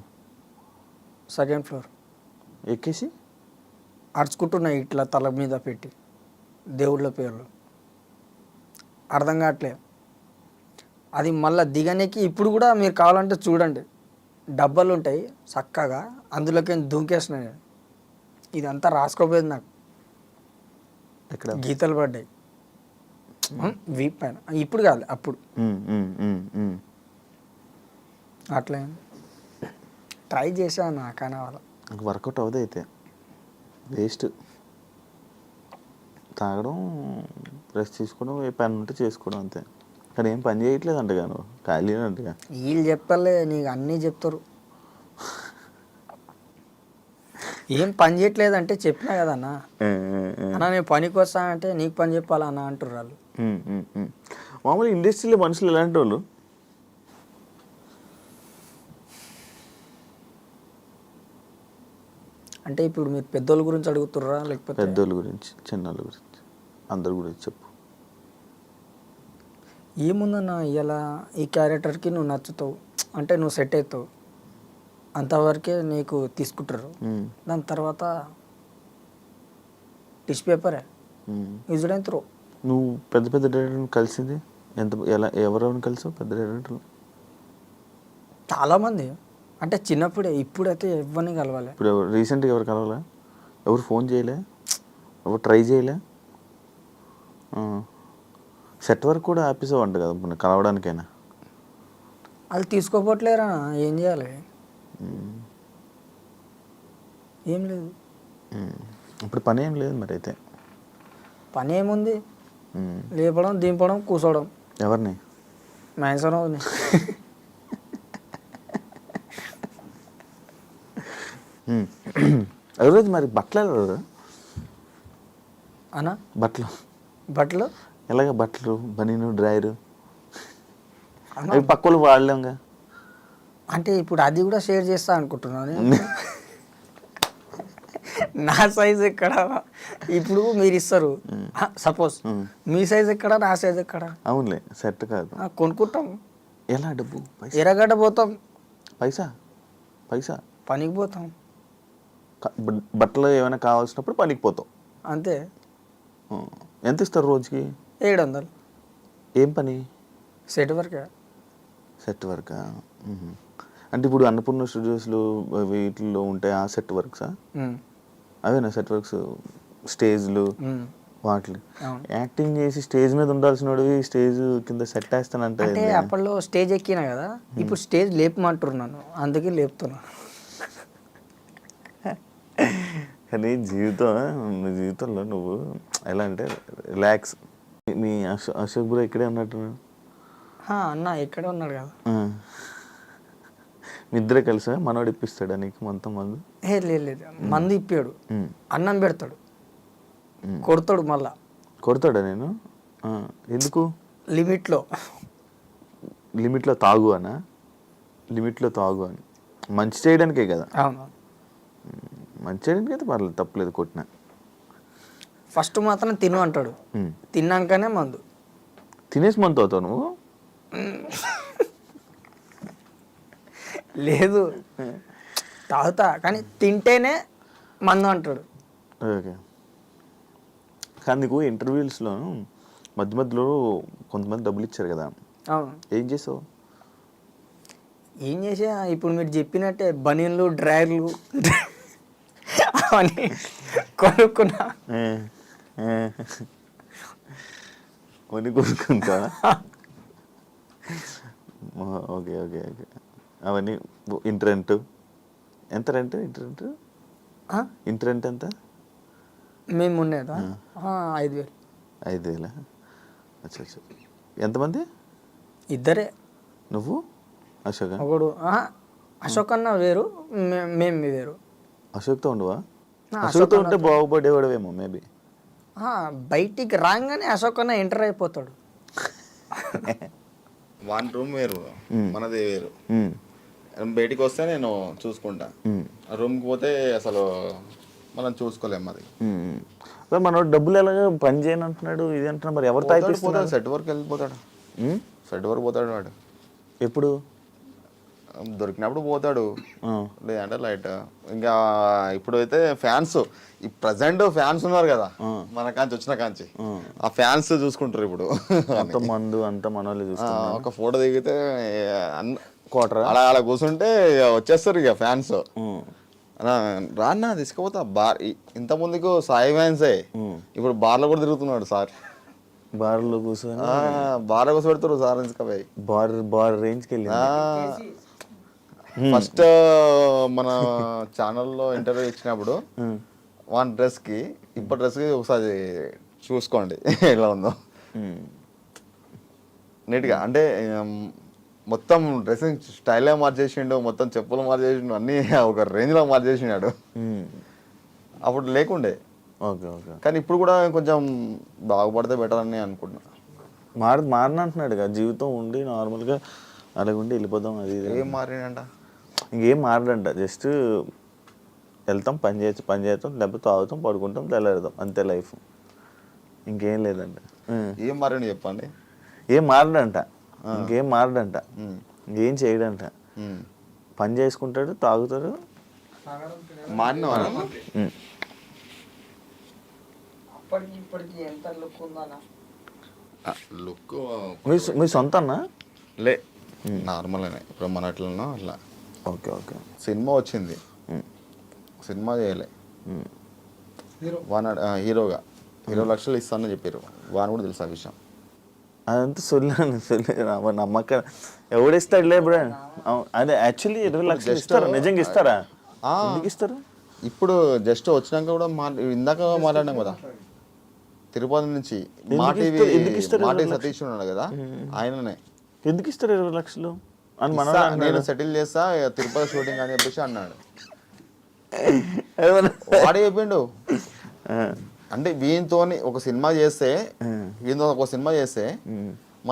2nd floor. ఎక్కేసి అరుచుకుంటున్నాయి ఇట్లా తల మీద పెట్టి దేవుళ్ళ పేర్లు. అర్థం కావట్లేదు. అది మళ్ళీ దిగనికి ఇప్పుడు కూడా మీరు కావాలంటే చూడండి, డబ్బాలు ఉంటాయి చక్కగా, అందులోకి దూకేసినాయి. ఇదంతా రాసుకోపోయేది నాకు. ఎక్కడ గీతలు పడ్డాయి వీప్ పైన. ఇప్పుడు కాదు, అప్పుడు. అట్లా ట్రై చేశాను, కానీ వాళ్ళ నాకు వర్కౌట్ అవ్వదు. అయితే వేస్ట్. తాగడం, రెస్ట్ తీసుకోవడం, ఏ పని ఉంటే చేసుకోవడం, అంతే. కానీ ఏం పని చేయట్లేదు అంటగా, నువ్వు ఖాళీ అంటగా. వీళ్ళు చెప్తారులే, నీకు అన్నీ చెప్తారు. ఏం పని చేయట్లేదు అంటే చెప్పినా కదన్నా, అన్నా నేను పనికి వస్తానంటే నీకు పని చెప్పాలన్నా అంటారు వాళ్ళు. మామూలు ఇండస్ట్రీలో మనుషులు ఎలాంటి వాళ్ళు? అంటే ఇప్పుడు మీరు పెద్దోళ్ళ గురించి అడుగుతుర్రా లేకపోతే? పెద్దోళ్ళ గురించి, చిన్నోళ్ళ గురించి, అందరి గురించి చెప్పు. ఏముందన్నా, ఇలా ఈ క్యారెక్టర్కి నువ్వు నచ్చుతావు అంటే నువ్వు సెట్ అవుతావు, అంతవరకే నీకు తీసుకుంటారు. దాని తర్వాత టిష్యూ పేపరే యూజ్ అండ్ త్రో. నువ్వు పెద్ద పెద్ద డైరెక్టర్ని కలిసింది ఎవరెవరిని కలిసావు పెద్ద డైరెక్టర్లు? చాలామంది అంటే చిన్నప్పుడే, ఇప్పుడైతే ఎవరిని కలవాలి. ఇప్పుడు రీసెంట్గా ఎవరు కలవాలా? ఎవరు ఫోన్ చేయలే? ఎవరు ట్రై చేయలే? సెట్ వర్క్ కూడా ఆపేసావు అంట కదా మన కలవడానికైనా? వాళ్ళు తీసుకోపోవట్లేరా, ఏం చేయాలి? ఏం లేదు. ఇప్పుడు పని ఏం లేదు మరి అయితే? పని ఏముంది, లేపడం దింపడం కూర్చోవడం. ఎవరిని? మ్యాన్సన్. ఎవరోజు మరి బట్టలు ఎవరు అన్నా? బట్టలు ఎలాగ? బట్టలు బనీను డ్రైయరు అవి పక్కలు వాడలేంగా. అంటే ఇప్పుడు అది కూడా షేర్ చేస్తా అనుకుంటున్నాను. నా సైజ్ ఎక్కడ ఇప్పుడు మీరు ఇస్తారు, సపోజ్ మీ సైజ్ ఎక్కడ, నా సైజ్ ఎక్కడ? అవునులే, సెట్ కాదు. కొనుక్కుంటాం. ఎలా? డబ్బు ఎర్రగడ్డ పోతాం, పైసా పనికి పోతాం. బట్టలు ఏమైనా కావాల్సినప్పుడు పనికి పోతాం అంతే. ఎంత ఇస్తారు రోజుకి? 700. ఏం పని? Set work. సెట్ వర్కా? అంటే ఇప్పుడు అన్నపూర్ణ స్టూడియోస్లో వీటిల్లో ఉంటాయి ఆ సెట్ వర్క్సా? అవేనా సెట్ వర్క్స్? స్టేజ్లు వాటిలు యాక్టింగ్ చేసి స్టేజ్ మీద ఉండాల్సిన వాడివి స్టేజ్ కింద సెట్ వేస్తానంటే? అంటే అప్పట్లో స్టేజ్ ఎక్కినా కదా, ఇప్పుడు స్టేజ్ లేపమంటున్నాను, అందుకే లేపుతున్నాను. కానీ జీవితంలో నువ్వు ఎలా అంటే రిలాక్స్. మీ అశోక్ బ్రో ఇక్కడే ఉన్నట్టు అన్న ఇక్కడే ఉన్నాడు కదా. మీ ఇద్దరే కలిసా? మనోడు ఇప్పిస్తాడా నీకు మొత్తం మందు? లేదు, మందు ఇప్పాడు, అన్నం పెడతాడు, కొడతాడు. మళ్ళా కొడతాడా? నేను ఎందుకు? లిమిట్లో తాగు అనా? లిమిట్లో తాగు అని మంచి చేయడానికే కదా. అవును, మంచి చేయడానికి అయితే పర్లేదు, తప్పలేదు కొట్టిన. ఫస్ట్ మాత్రం తిను అంటాడు, తిన్నాకనే మందు. తినేసి మందు అవుతావు నువ్వు? లేదు, తాగుతా కానీ తింటేనే మందు అంటాడు. ఓకే. కానీ నీకు ఇంటర్వ్యూస్లో మధ్యలో కొంతమంది డబ్బులు ఇచ్చారు కదా, అవును. ఏం చేసావు? ఏం చేసా, ఇప్పుడు మీరు చెప్పినట్టే బనీన్లు డ్రైర్లు అవన్నీ కొనుక్కున్నా. కొని కొనుక్కుంటా? ఓకే. అవన్నీ ఇంటరెంట్ ఎంత? ఇంటరెంట్ ఎంత? మేము ఉండేదా 5,000. 5,000? అచ్చా. ఎంతమంది? ఇద్దరే. నువ్వు అశోక్? ఒకడు అశోక్ అన్న వేరు, మేము వేరు. అశోక్తో ఉండవా? అశోక్తో ఉంటే బాగుపడేవాడవేమో మేబీ. బయటికి రాగానే అశోక్ అన్న ఎంటర్ అయిపోతాడు. వన్ రూమ్ వేరు, మనది వేరు. బయటికి వస్తే నేను చూసుకుంటా, రూమ్కి పోతే అసలు మనం చూసుకోలేము. అది మనోడు డబ్బులు ఎలాగ పని చేయను అంటున్నాడు, ఇది అంటున్నాడు. మరి ఎవరు తాగిపోతాడు? సెట్ వర్క్ వెళ్ళిపోతాడు. సెట్ వర్క్ పోతాడు వాడు. ఎప్పుడు దొరికినప్పుడు పోతాడు, లేదంటే లైట్. ఇంకా ఇప్పుడైతే ఫ్యాన్స్, ఈ ప్రజెంట్ ఫ్యాన్స్ ఉన్నారు కదా మన కాంచి వచ్చిన కాంచి, ఆ ఫ్యాన్స్ చూసుకుంటారు ఇప్పుడు. అంత మందు అంత మనోళ్ళు చూస్తారు. ఒక ఫోటో దిగితే అలా కూర్చుంటే వచ్చేస్తారు ఇక ఫ్యాన్స్. రాన్నా తీసుకుపోతా బార్. ఇంత ముందుకు సాయి ఫ్యాన్సే, ఇప్పుడు బార్లో కూడా తిరుగుతున్నాడు సార్. బార్లో కూర్చొని బార్లో కూర్చో పెడతారు సార్. తీసుకుపోయి బార్ రేంజ్కి వెళ్ళి ఫస్ట్ మన ఛానల్లో ఇంటర్వ్యూ ఇచ్చినప్పుడు వన్ డ్రెస్కి ఇప్పుడు డ్రెస్కి ఒకసారి చూసుకోండి ఎలా ఉందో నీట్గా. అంటే మొత్తం డ్రెస్సింగ్ స్టైలే మార్చేసిండు, మొత్తం చెప్పులు మార్చేసిండు, అన్నీ ఒక రేంజ్లో మార్చేసినాడు. అప్పుడు లేకుండే. ఓకే. కానీ ఇప్పుడు కూడా కొంచెం బాగుపడితే బెటర్ అని అనుకుంటున్నా. మారినంటున్నాడు కదా, జీవితం ఉండి నార్మల్గా అలాగుండి వెళ్ళిపోదాం. అది ఏం మారినంట? ఇంకేం మారడంట. జస్ట్ వెళ్తాం, పని చేస్తాం, లేకపోతే తాగుతాం, పడుకుంటాం, తెల్లారుతాం, అంతే లైఫ్. ఇంకేం లేదంట. ఏం మారండి చెప్పండి. ఏం మారడంట, ఇంకేం మారడంట, ఇంకేం చేయడంట. పని చేసుకుంటాడు, తాగుతాడు. మారిన అప్పటికి ఇప్పటికి ఎంత లుక్ ఉందన్న? లుక్ మీ సొంత అన్న? లే నార్మల్గానే ఇప్పుడు మన అట్లనో అట్లా. Okay okay. సినిమా వచ్చింది, సినిమా చేయలే, హీరోగా 20 లక్షలు ఇస్తానని చెప్పారు. వాని కూడా తెలుసు ఆ విషయం. అదంతా సొల్లాను నమ్మక ఎవడిస్తాడులే ఇప్పుడు. అదే యాక్చువల్లీ 20 లక్షలు ఇస్తారా? నిజంగా ఇస్తారా? ఎందుకు ఇస్తారు? ఇప్పుడు జస్ట్ వచ్చినాక కూడా ఇందాక మాట్లాడినాం కదా, తిరుపతి నుంచి మా టీవీ సతీష్ ఉన్నాడు కదా, ఆయననే. ఎందుకు ఇస్తారు 20 లక్షలు అని మన నేను సెటిల్ చేస్తా తిరుపతి షూటింగ్ అని చెప్పేసి అన్నాడు. వాడే చెప్పిండు. అంటే వీనితోని ఒక సినిమా చేస్తే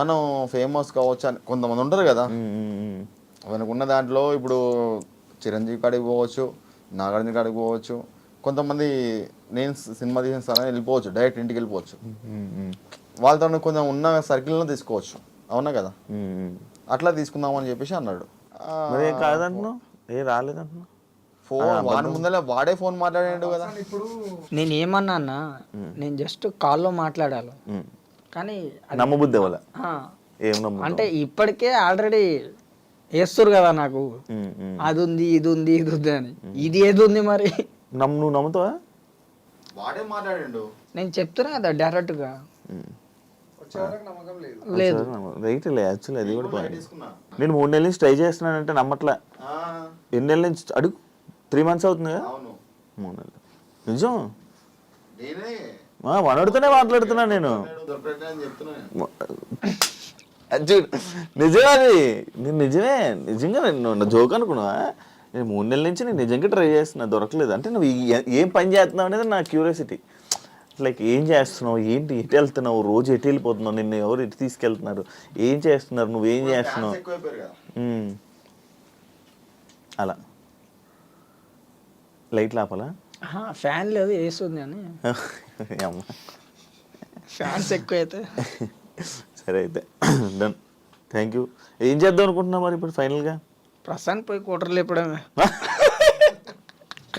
మనం ఫేమస్ కావచ్చు అని కొంతమంది ఉంటారు కదా. మనకున్న దాంట్లో ఇప్పుడు చిరంజీవి కాడికి పోవచ్చు, నాగార్జున కాడికి పోవచ్చు, కొంతమంది నేను సినిమా తీసిన స్థానం వెళ్ళిపోవచ్చు, డైరెక్ట్ ఇంటికి వెళ్ళిపోవచ్చు. వాళ్ళతో కొంచెం ఉన్న సర్కిల్లో తీసుకోవచ్చు. అవునా కదా, అట్లా తీసుకుందామని చెప్పేసి అన్నాడు. మరి ఏం కాదంటున్నావు? ఏ రాలేదంటున్నావు? ఫోన్ వాడి ముందర వాడే ఫోన్ మాట్లాడాడు కదా. నేను ఏమన్నా అన్న, నేను జస్ట్ కాల్లో మాట్లాడాలి, కానీ నమ్మబుద్ధి అవ్వాల. ఏం అంటే ఇప్పటికే ఆల్రెడీ వేస్తారు కదా నాకు, అది ఉంది ఇది ఉంది ఇది ఉంది అని. ఇది ఏది ఉంది మరి? నువ్వు నమ్ముతావా? వాడే మాట్లాడాడు. నేను చెప్తున్నా కదా డైరెక్ట్ గా. లేదు రైట్ లే. యాక్చువల్లీ అది కూడా నేను 3 నెలల నుంచి ట్రై చేస్తున్నానంటే నమ్మట్లే. ఎన్ని నెలల నుంచి అడుగు? 3 months అవుతుంది కదా. 3 నెలలు నిజం. వనడుతూనే మాట్లాడుతున్నా నేను. నిజమే అది. నేను నిజంగా నేను జోక్ అనుకున్నావా? నేను 3 నెలల నుంచి నేను నిజంగా ట్రై చేస్తున్నా, దొరకలేదు. అంటే నువ్వు ఏం పని చేస్తున్నావు అనేది నా క్యూరియాసిటీ. లైక్ ఏం చేస్తున్నావు, ఏంటి, ఎటు వెళ్తున్నావు, రోజు ఎటు వెళ్ళిపోతున్నావు, నిన్ను ఎవరు ఎటు తీసుకెళ్తున్నారు, ఏం చేస్తున్నారు, నువ్వేం చేస్తున్నావు, అలా. లైట్లు ఆపాలా? ఫ్యాన్ లేదు, వేస్తుంది అని. ఫ్యాన్స్ ఎక్కువ అయితే. సరే అయితే డన్. Thank you. ఏం చేద్దాం అనుకుంటున్నావు మరి ఇప్పుడు ఫైనల్గా? ప్రస్తుతానికి పోయి కూటర్లు లేపడమే.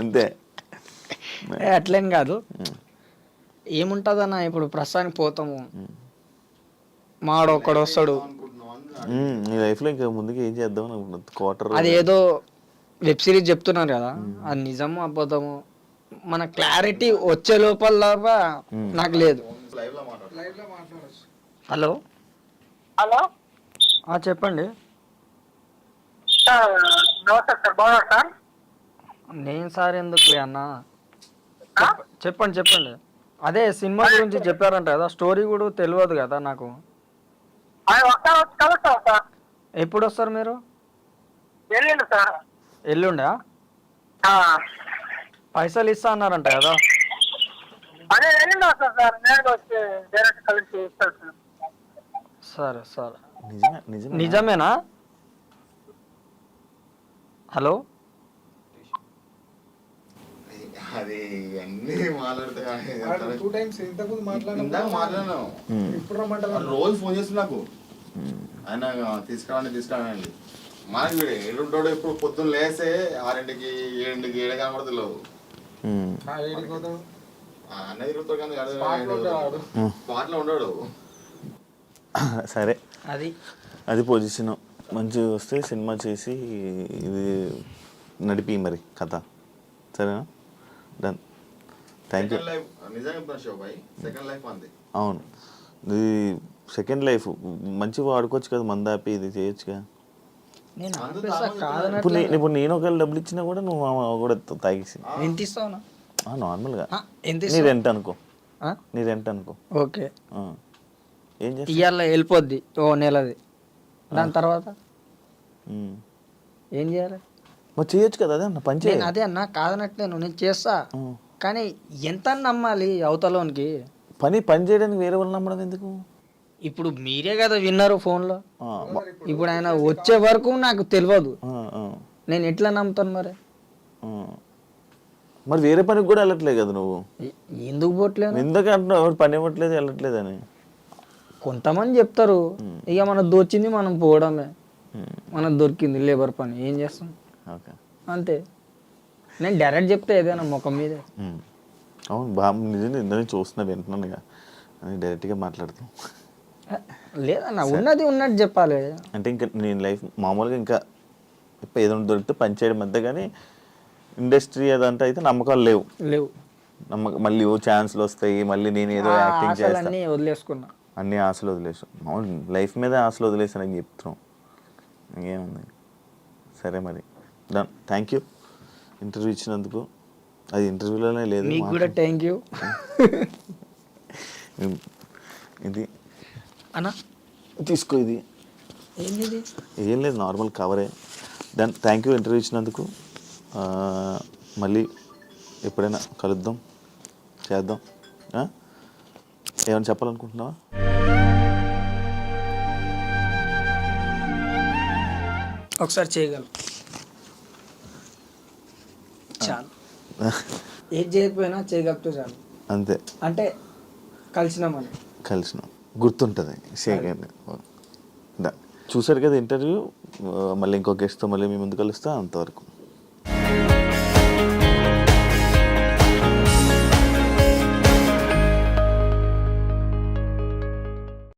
అంతే. అట్లేం కాదు, ఏముంటుందన్న ఇప్పుడు ప్రస్తుతానికి పోతాము, మాడు ఒక్కడు వస్తాడు. నీ లైఫ్లో ఇంకా ముందుకు ఏం చేద్దాం అనుకుంటున్నావు? క్వార్టర్ అది ఏదో వెబ్ సిరీస్ చెప్తున్నారు కదా, అది నిజము అబద్ధము మన క్లారిటీ వచ్చే లోపల నాకు లేదు. హలో హలో చెప్పండి. నమస్తే సార్, బాగున్నారు సార్? నేను సార్ ఎందుకు అన్న, చెప్పండి. అదే సినిమా గురించి చెప్పారంట కదా, స్టోరీ కూడా తెలియదు కదా నాకు. కలుస్తాం సార్. ఎప్పుడు వస్తారు మీరు? వెళ్ళండి సార్. ఎల్లుండా? పైసలు ఇస్తా అన్నారంట కదా. అదే వెళ్ళండి వస్తాను సార్, నేను వచ్చి డైరెక్ట్ కలిసి ఇస్తాను సార్. సరే నిజమేనా? హలో అది అన్ని మాట్లాడుతాను. రోజు ఫోన్ చేసి నాకు ఆయన తీసుకురాండి. మనకి వీడు ఏడుంటాడు, ఇప్పుడు పొద్దున్న లేస్తే 6ంటికి 7ంటికి 7 కనబడ తెలియదు. అన్న తిరుగుతాడు కానీ స్పాట్లో ఉండడు. సరే, అది పొజిషన్ మంచిగా వస్తే సినిమా చేసి ఇది నడిపి మరి కథ. సరేనా? డన్. Thank you. అవును, ఇది సెకండ్ లైఫ్ మంచిగా వాడుకోవచ్చు కదా, మందాపి ఇది చేయొచ్చుగా. ఇప్పుడు నేను ఒకవేళ డబ్బులు ఇచ్చినా కూడా నువ్వు కూడా తాగేసి నార్మల్గా నీ రెంట్ అనుకో. ఓకే, ఏం చేస్తా, ఇవాళ వెళ్ళిపోద్ది ఓ నెలది. దాని తర్వాత ఏం చేయాలి? మరి చేయొచ్చు కదా. అదే అన్న పని చేయాలి. అదే అన్న కాదనట్లేను, నేను చేస్తా, కానీ ఎంత నమ్మాలి అవతలోనికి? పని చేయడానికి వేరే వాళ్ళు నమ్మడం ఎందుకు? ఇప్పుడు మీరే కదా విన్నారు ఫోన్లో. ఇప్పుడు ఆయన వచ్చే వరకు నాకు తెలియదు, నేను ఎట్లా నమ్ముతాను మరి? మరి వేరే పనికి కూడా వెళ్ళట్లేదు కదా నువ్వు? ఎందుకు పోవట్లేదు? ఎందుకంటున్నావు ఎవరు పని ఇవ్వట్లేదు వెళ్ళట్లేదు అని? కొంతమంది చెప్తారు, ఇక మనకు దొచ్చింది మనం పోవడమే, మనకు దొరికింది లేబర్ పని, ఏం చేస్తాం, అంతే. నేను డైరెక్ట్ చెప్తే ఏదైనా ముఖం మీదే. అవును బాగా నిజంగా ఇందని చూస్తున్నా వింటున్నాను ఇక అని డైరెక్ట్గా మాట్లాడతాం. లేదన్న ఉన్నది ఉన్నట్టు చెప్పాలి. అంటే ఇంకా నేను లైఫ్ మామూలుగా ఇంకా ఇప్పుడు ఏదైనా దొరికితే పని చేయడం అంతే, కానీ ఇండస్ట్రీ అదంతా అయితే నమ్మకాలు లేవు. లేవు. మళ్ళీ ఓ ఛాన్స్లు వస్తాయి, మళ్ళీ నేను ఏదో యాక్టింగ్ చేస్తాను, ఆశలన్నీ వదిలేసుకున్నా. అన్ని ఆశలు వదిలేసాను. మామూలు లైఫ్ మీద ఆశలు వదిలేసాను అని చెప్తున్నాం. ఇంకేముంది. సరే మరి డన్. థ్యాంక్ యూ ఇంటర్వ్యూ ఇచ్చినందుకు. అది ఇంటర్వ్యూలోనే లేదు. మీకు కూడా థ్యాంక్ యూ. ఇది అన్న తీసుకో. ఇది ఏంది? ఏం లేదు, నార్మల్ కవరే. డన్. థ్యాంక్ యూ ఇంటర్వ్యూ ఇచ్చినందుకు. మళ్ళీ ఎప్పుడైనా కలుద్దాం, చేద్దాం. ఏమైనా చెప్పాలనుకుంటున్నావా? ఒకసారి చేయగలం చాలు. ఏది చేయకపోయినా చేయగలిగితే చాలు. అంతే. అంటే కలిసినామని కలిసినాం గుర్తుంటుంది. చూసారు కదా ఇంటర్వ్యూ. మళ్ళీ ఇంకో గెస్ట్తో మళ్ళీ మీ ముందు కలుస్తా. అంతవరకు